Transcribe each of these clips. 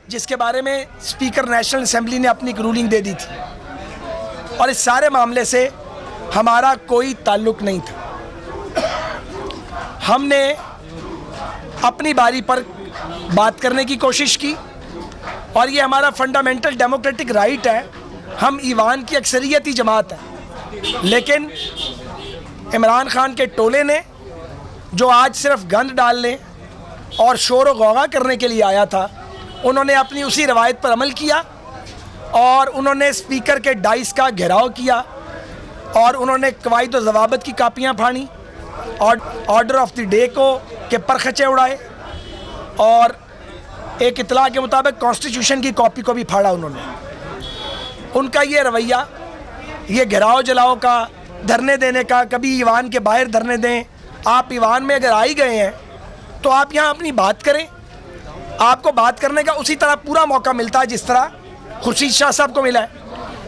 جس کے بارے میں اسپیکر نیشنل اسمبلی نے اپنی ایک رولنگ دے دی تھی، اور اس سارے معاملے سے ہمارا کوئی تعلق نہیں تھا۔ ہم نے اپنی باری پر بات کرنے کی کوشش کی، اور یہ ہمارا فنڈامنٹل ڈیموکریٹک رائٹ ہے۔ ہم ایوان کی اکثریتی جماعت ہے، لیکن عمران خان کے ٹولے نے جو آج صرف گند ڈالنے اور شور و غوغا کرنے کے لیے آیا تھا، انہوں نے اپنی اسی روایت پر عمل کیا، اور انہوں نے اسپیکر کے ڈائس کا گھیراؤ کیا، اور انہوں نے قواعد و ضوابط کی کاپیاں پھاڑی، آرڈر آف دی ڈے کو کے پرخچے اڑائے، اور ایک اطلاع کے مطابق کانسٹیٹیوشن کی کاپی کو بھی پھاڑا انہوں نے۔ ان کا یہ رویہ، یہ گھیراؤ جلاؤ کا، دھرنے دینے کا، کبھی ایوان کے باہر دھرنے دیں۔ آپ ایوان میں اگر آئی گئے ہیں تو آپ یہاں اپنی بات کریں، آپ کو بات کرنے کا اسی طرح پورا موقع ملتا ہے جس طرح خورشید شاہ صاحب کو ملا ہے۔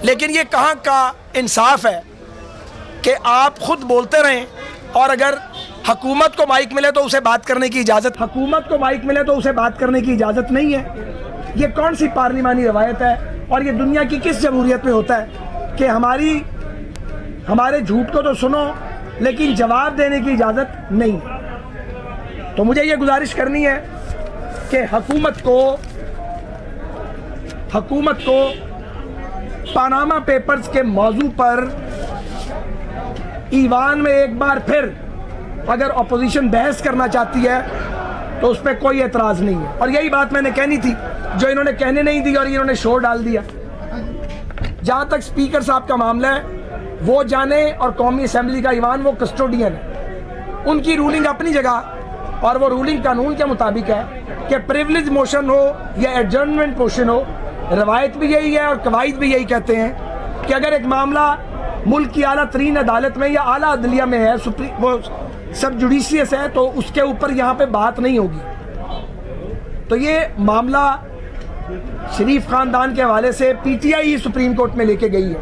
لیکن یہ کہاں کا انصاف ہے کہ آپ خود بولتے رہیں، اور اگر حکومت کو مائک ملے تو اسے بات کرنے کی اجازت نہیں ہے۔ یہ کون سی پارلیمانی روایت ہے، اور یہ دنیا کی کس جمہوریت میں ہوتا ہے کہ ہمارے جھوٹ کو تو سنو لیکن جواب دینے کی اجازت نہیں؟ تو مجھے یہ گزارش کرنی ہے کہ حکومت کو پاناما پیپرز کے موضوع پر ایوان میں ایک بار پھر اگر اپوزیشن بحث کرنا چاہتی ہے تو اس پہ کوئی اعتراض نہیں ہے۔ اور یہی بات میں نے کہنی تھی جو انہوں نے کہنے نہیں دی، اور انہوں نے شور ڈال دیا۔ جہاں تک اسپیکر صاحب کا معاملہ ہے، وہ جانے، اور قومی اسمبلی کا ایوان وہ کسٹوڈین ہے، ان کی رولنگ اپنی جگہ، اور وہ رولنگ قانون کے مطابق ہے کہ پریولیج موشن ہو یا ایڈجرنمنٹ موشن ہو، روایت بھی یہی ہے اور قواعد بھی یہی کہتے ہیں کہ اگر ایک معاملہ ملک کی اعلیٰ ترین عدالت میں یا اعلیٰ عدلیہ میں ہے، وہ سب جوڈیشیس ہے، تو اس کے اوپر یہاں پہ بات نہیں ہوگی۔ تو یہ معاملہ شریف خاندان کے حوالے سے P T I supreme court میں لے کے گئی ہے۔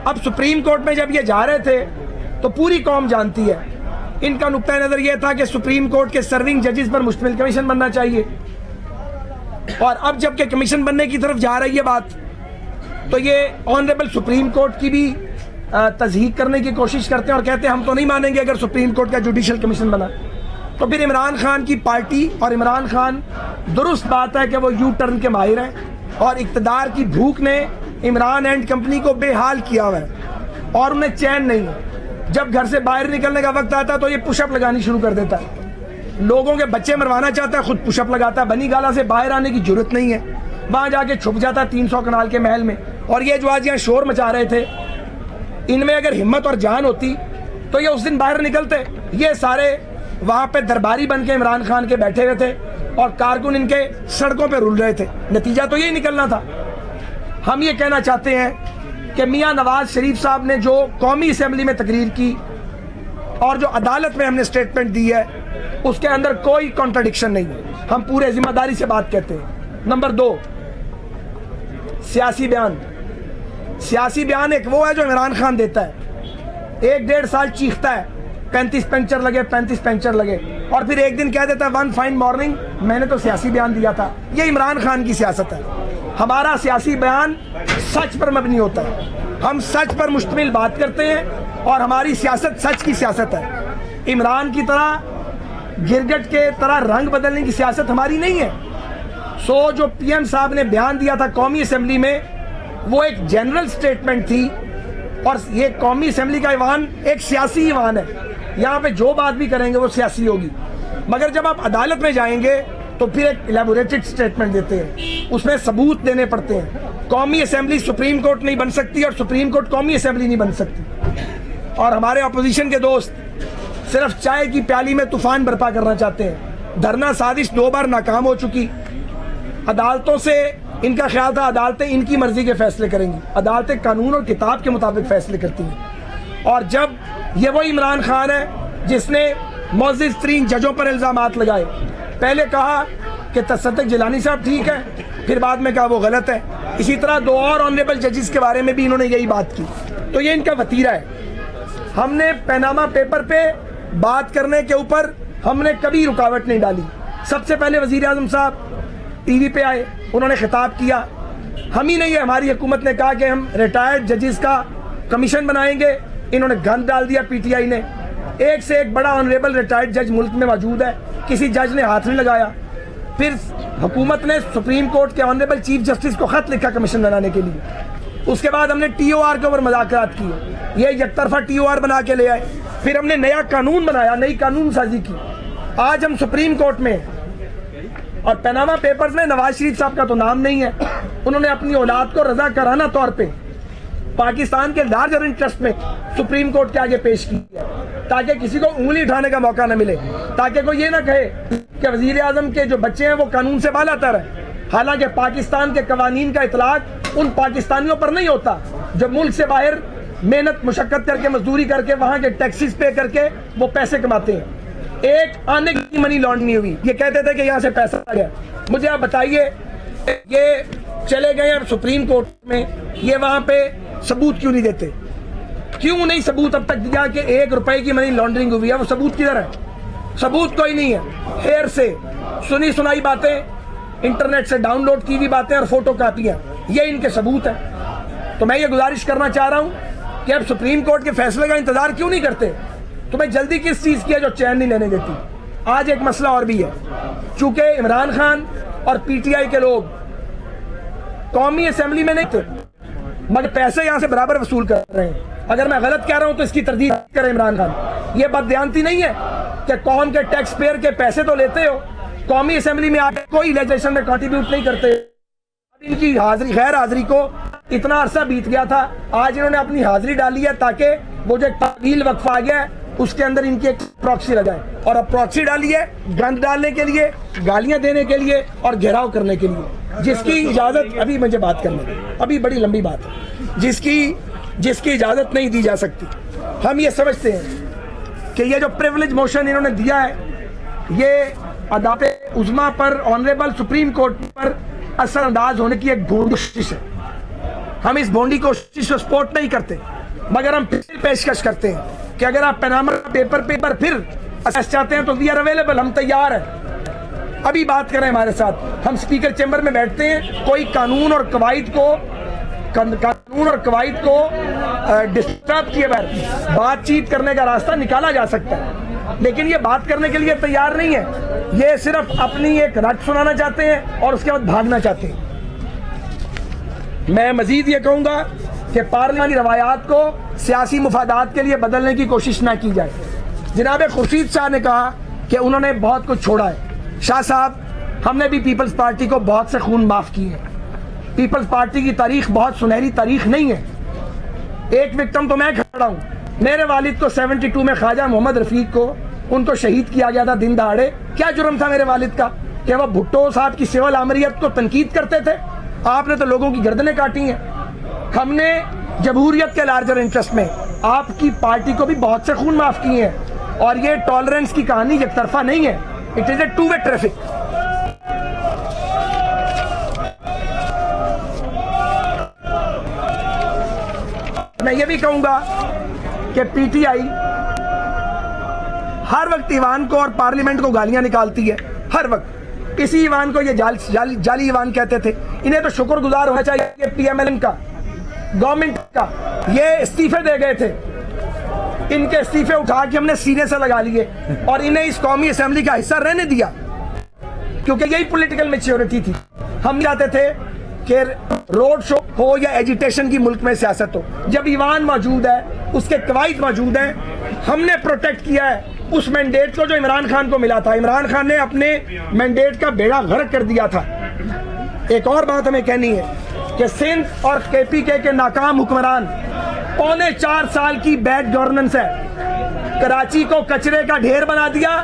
اب سپریم کورٹ میں جب یہ جا رہے تھے تو پوری قوم جانتی ہے، ان کا نقطہ نظر یہ تھا کہ سپریم کورٹ کے سرونگ ججز پر مشتمل کمیشن بننا چاہیے، اور اب جب کہ کمیشن بننے کی طرف جا رہی ہے بات، تو یہ آنریبل سپریم کورٹ کی بھی تصحیح کرنے کی کوشش کرتے ہیں، اور کہتے ہیں ہم تو نہیں مانیں گے اگر سپریم کورٹ کا جوڈیشل کمیشن بنا۔ تو پھر عمران خان کی پارٹی اور عمران خان، درست بات ہے کہ وہ یو ٹرن کے ماہر ہیں، اور اقتدار کی بھوک نے عمران اینڈ کمپنی کو بے حال کیا ہوا ہے، اور انہیں چین نہیں ہے۔ جب گھر سے باہر نکلنے کا وقت آتا ہے تو یہ پش اپ لگانی شروع کر دیتا ہے، لوگوں کے بچے مروانا چاہتا ہے، خود پش اپ لگاتا ہے۔ بنی گالا سے باہر آنے کی ضرورت نہیں ہے، وہاں جا کے چھپ جاتا ہے 300 کنال کے محل میں۔ اور یہ جو آج یہاں شور مچا رہے تھے، ان میں اگر ہمت اور جان ہوتی تو یہ اس دن باہر نکلتے۔ یہ سارے وہاں پہ درباری بن کے عمران خان کے بیٹھے ہوئے تھے، اور کارکن ان کے سڑکوں پہ رول رہے تھے، نتیجہ تو یہی نکلنا تھا۔ ہم یہ کہنا چاہتے ہیں کہ میاں نواز شریف صاحب نے جو قومی اسمبلی میں تقریر کی اور جو عدالت میں ہم نے سٹیٹمنٹ دی ہے، اس کے اندر کوئی کانٹرڈکشن نہیں ہے۔ ہم پورے ذمہ داری سے بات کہتے ہیں۔ نمبر 2، سیاسی بیان ایک وہ ہے جو عمران خان دیتا ہے، 1.5 سال چیختا ہے 35 پنچر لگے، اور پھر ایک دن کہہ دیتا ہے ون فائن مارننگ میں نے تو سیاسی بیان دیا تھا۔ یہ عمران خان کی سیاست ہے۔ ہمارا سیاسی بیان سچ پر مبنی ہوتا ہے، ہم سچ پر مشتمل بات کرتے ہیں، اور ہماری سیاست سچ کی سیاست ہے۔ عمران کی طرح گرگٹ کے طرح رنگ بدلنے کی سیاست ہماری نہیں ہے۔ جو پی ایم صاحب نے بیان دیا تھا قومی اسمبلی میں، وہ ایک جنرل سٹیٹمنٹ تھی، اور یہ قومی اسمبلی کا ایوان ایک سیاسی ایوان ہے، یہاں پہ جو بات بھی کریں گے وہ سیاسی ہوگی۔ مگر جب آپ عدالت میں جائیں گے تو پھر ایک الیبوریٹڈ سٹیٹمنٹ دیتے ہیں، اس میں ثبوت دینے پڑتے ہیں۔ قومی اسمبلی سپریم کورٹ نہیں بن سکتی، اور سپریم کورٹ قومی اسمبلی نہیں بن سکتی۔ اور ہمارے اپوزیشن کے دوست صرف چائے کی پیالی میں طوفان برپا کرنا چاہتے ہیں۔ دھرنا سازش 2 بار ناکام ہو چکی۔ عدالتوں سے ان کا خیال تھا عدالتیں ان کی مرضی کے فیصلے کریں گی، عدالتیں قانون اور کتاب کے مطابق فیصلے کرتی ہیں۔ اور جب یہ وہی عمران خان ہے جس نے معزز ترین ججوں پر الزامات لگائے، پہلے کہا کہ تصدق جیلانی صاحب ٹھیک ہے، پھر بعد میں کہا وہ غلط ہے۔ اسی طرح 2 اور آنریبل ججز کے بارے میں بھی انہوں نے یہی بات کی۔ تو یہ ان کا وتیرہ ہے۔ ہم نے پیناما پیپر پہ بات کرنے کے اوپر ہم نے کبھی رکاوٹ نہیں ڈالی۔ سب سے پہلے وزیر اعظم صاحب ٹی وی پہ آئے، انہوں نے خطاب کیا. ہم ہی نہیں ہے, ہماری حکومت نے کہا کہ ہم ریٹائرڈ ججز کا کمیشن بنائیں گے. انہوں نے گند ڈال دیا پی ٹی آئی نے. ایک سے ایک بڑا آنریبل ریٹائرڈ جج ملک میں موجود ہے, کسی جج نے ہاتھ نہیں لگایا. پھر حکومت نے سپریم کورٹ کے آنریبل چیف جسٹس کو خط لکھا کمیشن بنانے کے لیے. اس کے بعد ہم نے ٹی او آر کے اوپر مذاکرات کیے, یہ یک طرفہ ٹی او آر بنا کے لے آئے. پھر ہم نے نیا قانون بنایا, نئی قانون سازی کی. آج ہم سپریم کورٹ میں, اور پیناما پیپرز میں نواز شریف صاحب کا تو نام نہیں ہے, انہوں نے اپنی اولاد کو رضا کارانہ طور پہ پاکستان کے لارجر انٹرسٹ میں سپریم کورٹ کے آگے پیش کیا, تاکہ کسی کو انگلی اٹھانے کا موقع نہ ملے, تاکہ کوئی یہ نہ کہے کہ وزیر اعظم کے جو بچے ہیں وہ قانون سے بالا تر ہیں. حالانکہ پاکستان کے قوانین کا اطلاق ان پاکستانیوں پر نہیں ہوتا جو ملک سے باہر محنت مشقت کر کے, مزدوری کر کے, وہاں کے ٹیکسز پے کر کے وہ پیسے کماتے ہیں. ایک آنے کی منی لانڈرنگ نہیں ہوئی. یہ کہتے تھے کہ یہاں سے پیسہ آ گیا. مجھے آپ بتائیے, یہ چلے گئے اب سپریم کورٹ میں, یہ وہاں پہ ثبوت کیوں نہیں دیتے؟ کیوں نہیں ثبوت اب تک دیا کہ 1 روپے کی منی لانڈرنگ ہوئی ہے؟ وہ ثبوت کدھر ہے؟ ثبوت کوئی نہیں ہے. ہیر سے سنی سنائی باتیں, انٹرنیٹ سے ڈاؤن لوڈ کی ہوئی باتیں اور فوٹو کاپیاں, یہ ان کے ثبوت ہیں. تو میں یہ گزارش کرنا چاہ رہا ہوں کہ اب سپریم کورٹ کے فیصلے کا انتظار کیوں نہیں کرتے؟ تمہیں جلدی کس چیز کی ہے جو چین نہیں لینے دیتی؟ آج ایک مسئلہ اور بھی ہے, چونکہ عمران خان اور پی ٹی آئی کے لوگ قومی اسمبلی میں نہیں تھے, مگر پیسے یہاں سے برابر وصول کر رہے ہیں. اگر میں غلط کہہ رہا ہوں تو اس کی تردید کرے عمران خان. یہ بددیانتی نہیں ہے کہ قوم کے ٹیکس پیئر کے پیسے تو لیتے ہو, قومی اسمبلی میں آ کے کوئی لیجسلیشن میں کنٹریبیوٹ نہیں کرتے. ان کی حاضری, غیر حاضری کو اتنا عرصہ بیت گیا تھا, آج انہوں نے اپنی حاضری ڈالی ہے تاکہ وہ جو ایک طویل وقفہ آ گیا ہے اس کے اندر ان کی ایک پراکسی لگائے. اور اب پراکسی ڈالی ہے گند ڈالنے کے لیے, گالیاں دینے کے لیے اور گھیراؤ کرنے کے لیے, جس کی اجازت, ابھی مجھے بات کرنے دیں, ابھی بڑی لمبی بات ہے, جس کی اجازت نہیں دی جا سکتی. ہم یہ سمجھتے ہیں کہ یہ جو پریولیج موشن انہوں نے دیا ہے, یہ عدالت عظمیٰ پر, آنریبل سپریم کورٹ پر اثر انداز ہونے کی ایک بھونڈی کوشش ہے. ہم اس بھونڈی کوشش کو سپورٹ نہیں کرتے, مگر ہم پھر پیشکش کرتے ہیں کہ اگر آپ پیناما پیپر پھر چاہتے ہیں تو وی آر اویلیبل, ہم تیار ہیں. ابھی بات کریں ہمارے ساتھ, ہم اسپیکر چیمبر میں بیٹھتے ہیں, کوئی قانون اور قواعد کو ڈسٹرب کیے بغیر بات چیت کرنے کا راستہ نکالا جا سکتا ہے, لیکن یہ بات کرنے کے لیے تیار نہیں ہے. یہ صرف اپنی ایک رٹ سنانا چاہتے ہیں اور اس کے بعد بھاگنا چاہتے ہیں. میں مزید یہ کہوں گا کہ پارلیمانی روایات کو سیاسی مفادات کے لیے بدلنے کی کوشش نہ کی جائے. جناب خورشید شاہ نے کہا کہ انہوں نے بہت کچھ چھوڑا ہے. شاہ صاحب, ہم نے بھی پیپلز پارٹی کو بہت سے خون معاف کیے ہیں. پیپلز پارٹی کی تاریخ بہت سنہری تاریخ نہیں ہے. ایک وکٹم تو میں کھڑا ہوں. میرے والد کو 72 میں خواجہ محمد رفیق کو, ان کو شہید کیا گیا تھا دن دہاڑے. کیا جرم تھا میرے والد کا کہ وہ بھٹو صاحب کی سول آمریت کو تنقید کرتے تھے؟ آپ نے تو لوگوں کی گردنیں کاٹی ہیں. ہم نے جمہوریت کے لارجر انٹرسٹ میں آپ کی پارٹی کو بھی بہت سے خون معاف کیے ہیں, اور یہ ٹالرنس کی کہانی یک طرفہ نہیں ہے. It is a two way traffic. میں یہ بھی کہوں گا کہ پی ٹی آئی ہر وقت ایوان کو اور پارلیمنٹ کو گالیاں نکالتی ہے, ہر وقت. کسی ایوان کو یہ جعلی ایوان کہتے تھے. انہیں تو شکر گزار ہونا چاہیے پی ایم ایل این کا, گورنمنٹ کا. یہ استعفے دے گئے تھے, ان کے استعفے اٹھا کے ہم نے سینے سے لگا لیے اور انہیں اس قومی اسمبلی کا حصہ رہنے دیا, کیونکہ یہی پولیٹیکل میچیورٹی تھی. ہم چاہتے تھے کہ روڈ شو ہو یا ایجیٹیشن کی ملک میں سیاست ہو, جب ایوان موجود ہے, اس کے قواعد موجود ہیں, ہم نے پروٹیکٹ کیا ہے اس مینڈیٹ کو جو عمران خان کو ملا تھا. عمران خان نے اپنے مینڈیٹ کا بیڑا غرق کر دیا تھا. ایک اور بات ہمیں کہنی ہے کہ سندھ اور کے پی کے ناکام حکمران, 4.25 سال کی بیڈ گورننس ہے. کراچی کو کچرے کا ڈھیر بنا دیا,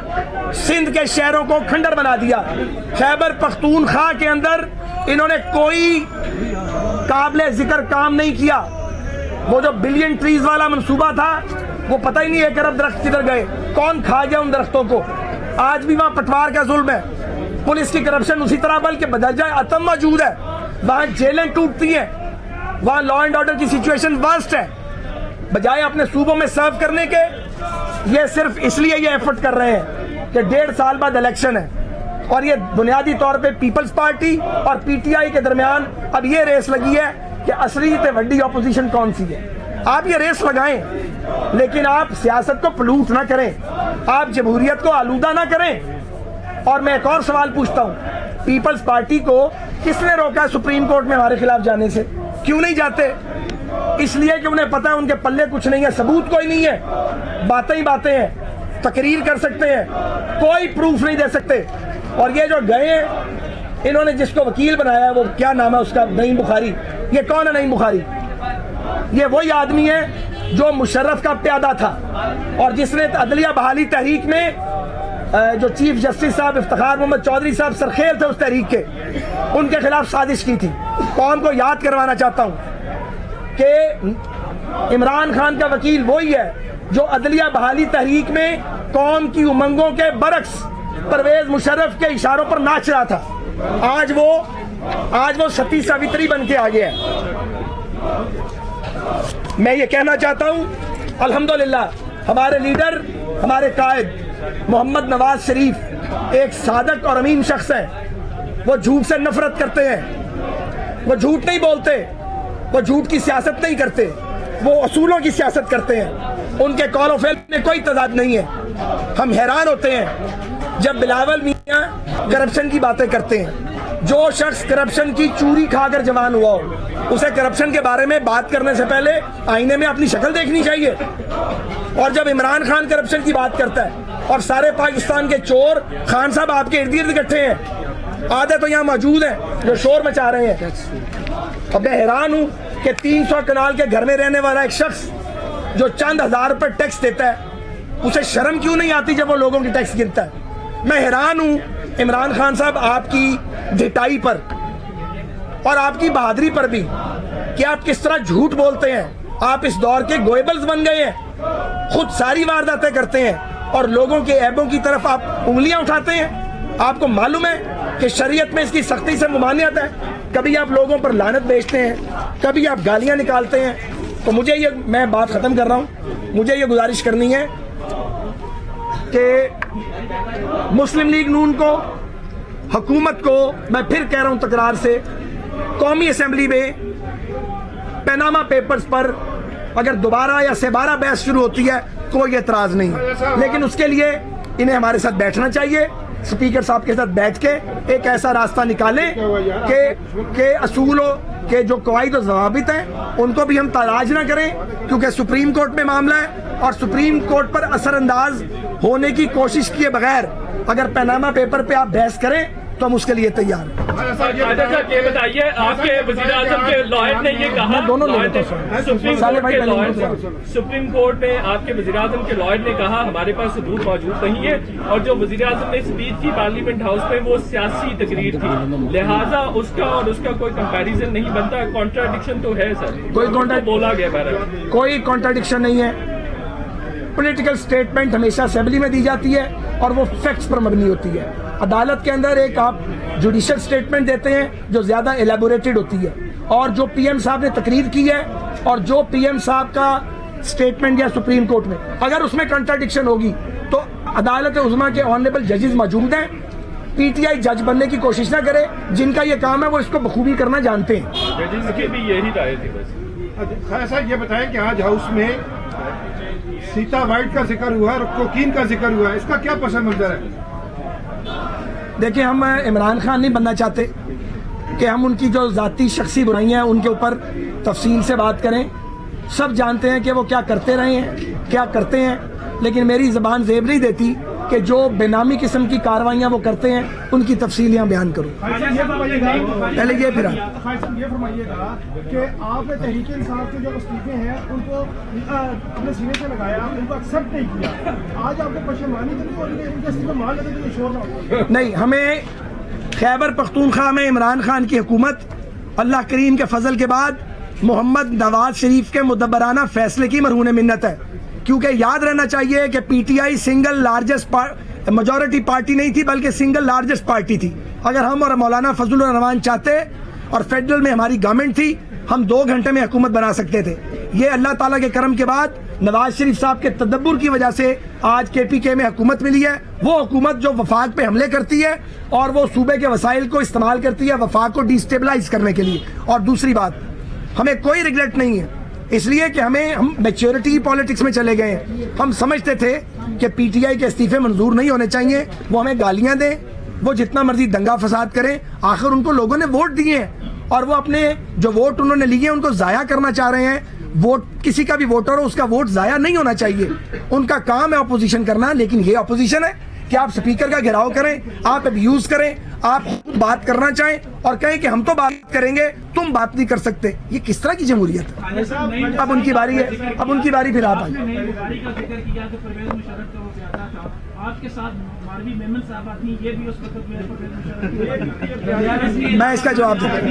سندھ کے شہروں کو کھنڈر بنا دیا. خیبر پختونخوا کے اندر انہوں نے کوئی قابل ذکر کام نہیں کیا. وہ جو بلین ٹریز والا منصوبہ تھا, وہ پتہ ہی نہیں 1 ارب درخت کدھر گئے, کون کھا گیا ان درختوں کو. آج بھی وہاں پٹوار کا ظلم ہے, پولیس کی کرپشن اسی طرح بلکہ بدرجہ عتم موجود ہے. وہاں جیلیں ٹوٹتی ہیں, وہاں لا اینڈ آرڈر کی سچویشن ورسٹ ہے. بجائے اپنے صوبوں میں سرو کرنے کے, یہ صرف اس لیے یہ ایفرٹ کر رہے ہیں کہ 1.5 سال بعد الیکشن ہے. اور یہ بنیادی طور پہ پیپلز پارٹی اور پی ٹی آئی کے درمیان اب یہ ریس لگی ہے کہ اصلی تے وڈی اپوزیشن کون سی ہے. آپ یہ ریس لگائیں لیکن آپ سیاست کو پلوٹ نہ کریں, آپ جمہوریت کو آلودہ نہ کریں. اور میں ایک اور سوال پوچھتا ہوں, پیپلز پارٹی کو کس نے روکا ہے سپریم کورٹ میں ہمارے خلاف جانے سے؟ کیوں نہیں جاتے؟ اس لیے کہ انہیں پتہ ہے ان کے پلے کچھ نہیں ہے, ثبوت کوئی نہیں ہے, باتیں ہی باتیں ہیں, تقریر کر سکتے ہیں, کوئی پروف نہیں دے سکتے. اور یہ جو گئے ہیں انہوں نے جس کو وکیل بنایا ہے وہ کیا نام ہے اس کا, نعیم بخاری. یہ کون ہے نعیم بخاری؟ یہ وہی آدمی ہے جو مشرف کا پیادہ تھا اور جس نے عدلیہ بحالی تحریک میں جو چیف جسٹس صاحب افتخار محمد چودھری صاحب سرخیل تھے اس تحریک کے, ان کے خلاف سازش کی تھی. قوم کو یاد کروانا چاہتا ہوں کہ عمران خان کا وکیل وہی ہے جو عدلیہ بحالی تحریک میں قوم کی امنگوں کے برعکس پرویز مشرف کے اشاروں پر ناچ رہا تھا. آج وہ ستی ساوتری بن کے آ گیا ہے. میں یہ کہنا چاہتا ہوں الحمدللہ ہمارے لیڈر, ہمارے قائد محمد نواز شریف ایک صادق اور امین شخص ہے. وہ جھوٹ سے نفرت کرتے ہیں, وہ جھوٹ نہیں بولتے, وہ جھوٹ کی سیاست نہیں کرتے, وہ اصولوں کی سیاست کرتے ہیں. ان کے قول و فعل میں کوئی تضاد نہیں ہے. ہم حیران ہوتے ہیں جب بلاول میاں کرپشن کی باتیں کرتے ہیں. جو شخص کرپشن کی چوری کھا کر جوان ہوا ہو اسے کرپشن کے بارے میں بات کرنے سے پہلے آئینے میں اپنی شکل دیکھنی چاہیے. اور جب عمران خان کرپشن کی بات کرتا ہے اور سارے پاکستان کے چور خان صاحب آپ کے ارد گرد اکٹھے ہیں, آدھے تو یہاں موجود ہیں جو شور مچا رہے ہیں. اب میں حیران ہوں کہ 300 کنال کے گھر میں رہنے والا ایک شخص جو چند ہزار پر ٹیکس دیتا ہے اسے شرم کیوں نہیں آتی جب وہ لوگوں کی ٹیکس گنتا ہے. میں حیران ہوں عمران خان صاحب آپ کی ڈھٹائی پر اور آپ کی بہادری پر بھی کہ آپ کس طرح جھوٹ بولتے ہیں. آپ اس دور کے گوئبلز بن گئے ہیں, خود ساری وارداتیں کرتے ہیں اور لوگوں کے عیبوں کی طرف آپ انگلیاں اٹھاتے ہیں. آپ کو معلوم ہے کہ شریعت میں اس کی سختی سے ممانعت ہے. کبھی آپ لوگوں پر لعنت بیچتے ہیں, کبھی آپ گالیاں نکالتے ہیں. تو مجھے یہ, میں بات ختم کر رہا ہوں, مجھے یہ گزارش کرنی ہے کہ مسلم لیگ نون کو, حکومت کو میں پھر کہہ رہا ہوں تکرار سے, قومی اسمبلی میں پیناما پیپرز پر اگر دوبارہ یا سبارہ بحث شروع ہوتی ہے کوئی اعتراض نہیں, لیکن اس کے لیے انہیں ہمارے ساتھ بیٹھنا چاہیے, اسپیکر صاحب کے ساتھ بیٹھ کے ایک ایسا راستہ نکالیں کہ اصولوں کے جو قواعد و ضوابط ہیں ان کو بھی ہم تاراج نہ کریں, کیونکہ سپریم کورٹ میں معاملہ ہے اور سپریم کورٹ پر اثر انداز ہونے کی کوشش کیے بغیر اگر پیناما پیپر پہ آپ بحث کریں تو ہم اس کے لیے تیار ہیں. یہ بتائیے آپ کے وزیر اعظم کے لائر نے یہ کہا, سپریم کورٹ میں آپ کے وزیر اعظم کے لائر نے کہا ہمارے پاس ثبوت موجود نہیں ہے, اور جو وزیر اعظم نے اسپیچ کی پارلیمنٹ ہاؤس میں وہ سیاسی تقریر تھی, لہٰذا اس کا اور اس کا کوئی کمپیریزن نہیں بنتا. کانٹراڈکشن تو ہے سر, کوئی بولا گیا, کوئی کانٹراڈکشن نہیں ہے. پولیٹیکل سٹیٹمنٹ ہمیشہ اسمبلی میں دی جاتی ہے اور وہ فیکٹس پر مبنی ہوتی ہے. عدالت کے اندر ایک آپ جوڈیشل سٹیٹمنٹ دیتے ہیں جو زیادہ ایلیبوریٹڈ ہوتی ہے, اور جو پی ایم صاحب نے تقریر کی ہے اور جو پی ایم صاحب کا سٹیٹمنٹ یا سپریم کورٹ میں اگر اس میں کنٹراڈکشن ہوگی تو عدالت عظمیٰ کے آنریبل ججز موجود ہیں. پی ٹی آئی جج بننے کی کوشش نہ کرے, جن کا یہ کام ہے وہ اس کو بخوبی کرنا جانتے ہیں. ججز کی بھی یہی رائے تھی بس. خیر صاحب یہ بتائیں کہ آج ہاؤس میں سیتا وائٹ کا ذکر ہوا اور کوکین کا ذکر ہوا ہے, اس کا کیا پس منظر ہے؟ دیکھیں ہم عمران خان نہیں بننا چاہتے کہ ہم ان کی جو ذاتی شخصی برائیاں ہیں ان کے اوپر تفصیل سے بات کریں. سب جانتے ہیں کہ وہ کیا کرتے رہے ہیں, کیا کرتے ہیں, لیکن میری زبان زیب نہیں دیتی کہ جو بے نامی قسم کی کارروائیاں وہ کرتے ہیں ان کی تفصیلیاں بیان کروں. پہلے یہ پھر یہ فرمائیے گا کہ آپ نے تحریک انصاف کے جو استعفے ہیں ان کو اپنے سینے سے لگایا, ان کو ایکسیپٹ نہیں کیا, آج آپ کو پشیمانی تو نہیں ہو رہی ہے ان کے استعفے مان لیتے تو شور نہ ہو؟ نہیں, ہمیں خیبر پختونخوا میں عمران خان کی حکومت اللہ کریم کے فضل کے بعد محمد نواز شریف کے مدبرانہ فیصلے کی مرہون منت ہے. کیونکہ یاد رہنا چاہیے کہ P T I single largest majority party نہیں تھی بلکہ سنگل لارجسٹ پارٹی تھی. اگر ہم اور مولانا فضل الرحمان چاہتے اور فیڈرل میں ہماری گورنمنٹ تھی ہم 2 گھنٹے میں حکومت بنا سکتے تھے. یہ اللہ تعالیٰ کے کرم کے بعد نواز شریف صاحب کے تدبر کی وجہ سے آج کے پی کے میں حکومت ملی ہے. وہ حکومت جو وفاق پہ حملے کرتی ہے اور وہ صوبے کے وسائل کو استعمال کرتی ہے وفاق کو ڈی اسٹیبلائز کرنے کے لیے. اور دوسری بات, ہمیں کوئی ریگریٹ نہیں ہے, اس لیے کہ ہم میچورٹی پالیٹکس میں چلے گئے ہیں. ہم سمجھتے تھے کہ پی ٹی آئی کے استعفے منظور نہیں ہونے چاہیے, وہ ہمیں گالیاں دیں, وہ جتنا مرضی دنگا فساد کریں, آخر ان کو لوگوں نے ووٹ دیے ہیں اور وہ اپنے جو ووٹ انہوں نے لیے ہیں ان کو ضائع کرنا چاہ رہے ہیں. ووٹ کسی کا بھی ووٹر ہو, اس کا ووٹ ضائع نہیں ہونا چاہیے. ان کا کام ہے اپوزیشن کرنا, لیکن یہ اپوزیشن ہے کہ آپ سپیکر کا گھیراؤ کریں, آپ ابیوز کریں, آپ خود بات کرنا چاہیں اور کہیں کہ ہم تو بات کریں گے, تم بات نہیں کر سکتے. یہ کس طرح کی جمہوریت ہے؟ اب ان کی باری ہے, اب ان کی باری پھر آپ آئیے. آپ کے ساتھ ماروی میمن صاحبہ تھیں, یہ بھی اس وقت میں اس کا جواب دیتا ہوں,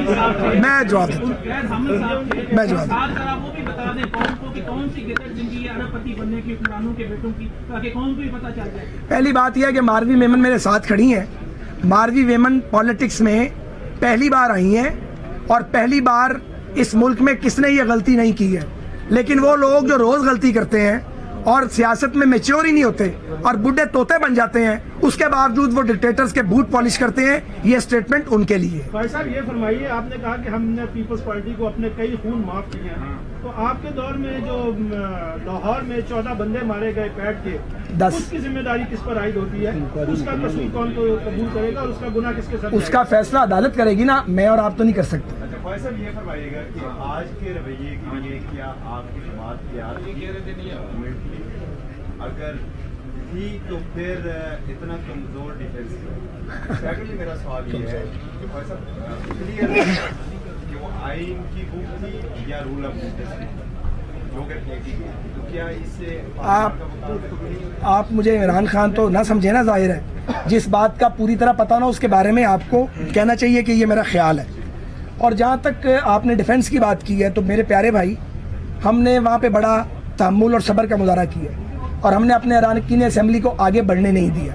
میں جواب دیتا ہوں, میں جواب دیتا ہوں. وہ بھی بتا دیں قوم کو کہ کون سی گدڑ زندگی ہے ارب پتی بننے کی, حکمرانوں کے بیٹوں کی, تاکہ قوم کو بھی پتہ چل جائے. پہلی بات یہ ہے کہ ماروی میمن میرے ساتھ کھڑی ہیں. ماروی میمن پالیٹکس میں پہلی بار آئی ہیں اور پہلی بار اس ملک میں کس نے یہ غلطی نہیں کی ہے. لیکن وہ لوگ جو روز غلطی کرتے ہیں اور سیاست میں میچور ہی نہیں ہوتے اور بڈھے طوطے بن جاتے ہیں, اس کے باوجود وہ ڈکٹیٹرز کے بوٹ پالش کرتے ہیں, یہ اسٹیٹمنٹ ان کے لیے. بھائی صاحب یہ فرمائیے, آپ نے کہا کہ ہم نے پیپلز پارٹی کو اپنے کئی خون معاف کیے ہیں, تو آپ کے دور میں جو لاہور میں 14 بندے مارے گئے پیٹ کے, 10 اس کی ذمہ داری کس پر عائد ہوتی ہے؟ اس کا قصور کون کو قبول کرے گا اور اس کا گناہ کس کے ساتھ؟ اس کا فیصلہ عدالت کرے گی نا, میں اور آپ تو نہیں کر سکتے. اچھا بھائی صاحب یہ فرمائیے گا کہ آج کے رویے کے لیے کیا آپ کی جماعت تیار تھی؟ اگر تھی تو پھر اتنا کمزور ڈیفینس کیوں؟ سیکنڈلی میرا سوال یہ ہے کہ بھائی صاحب کلیئر کہ وہ آئین کی بک تھی یا رول آف جو کہ پھینکی گئی, تو کیا اس سے آپ مجھے عمران خان تو نہ سمجھے نا, ظاہر ہے جس بات کا پوری طرح پتہ نہ اس کے بارے میں آپ کو کہنا چاہیے کہ یہ میرا خیال ہے. اور جہاں تک آپ نے ڈیفنس کی بات کی ہے تو میرے پیارے بھائی, ہم نے وہاں پہ بڑا تحمل اور صبر کا مظاہرہ کیا اور ہم نے اپنے اراکین اسمبلی کو آگے بڑھنے نہیں دیا.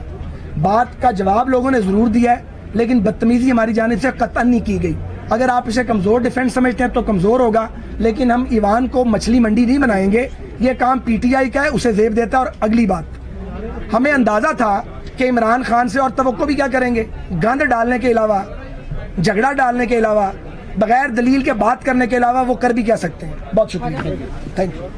بات کا جواب لوگوں نے ضرور دیا ہے, لیکن بدتمیزی ہماری جانب سے قطعاً نہیں کی گئی. اگر آپ اسے کمزور ڈیفنس سمجھتے ہیں تو کمزور ہوگا, لیکن ہم ایوان کو مچھلی منڈی نہیں بنائیں گے. یہ کام پی ٹی آئی کا ہے, اسے زیب دیتا ہے. اور اگلی بات, ہمیں اندازہ تھا کہ عمران خان سے, اور توقع بھی کیا کریں گے, گند ڈالنے کے علاوہ, جھگڑا ڈالنے کے علاوہ, بغیر دلیل کے بات کرنے کے علاوہ وہ کر بھی کیا سکتے ہیں. بہت شکریہ, تھینک یو.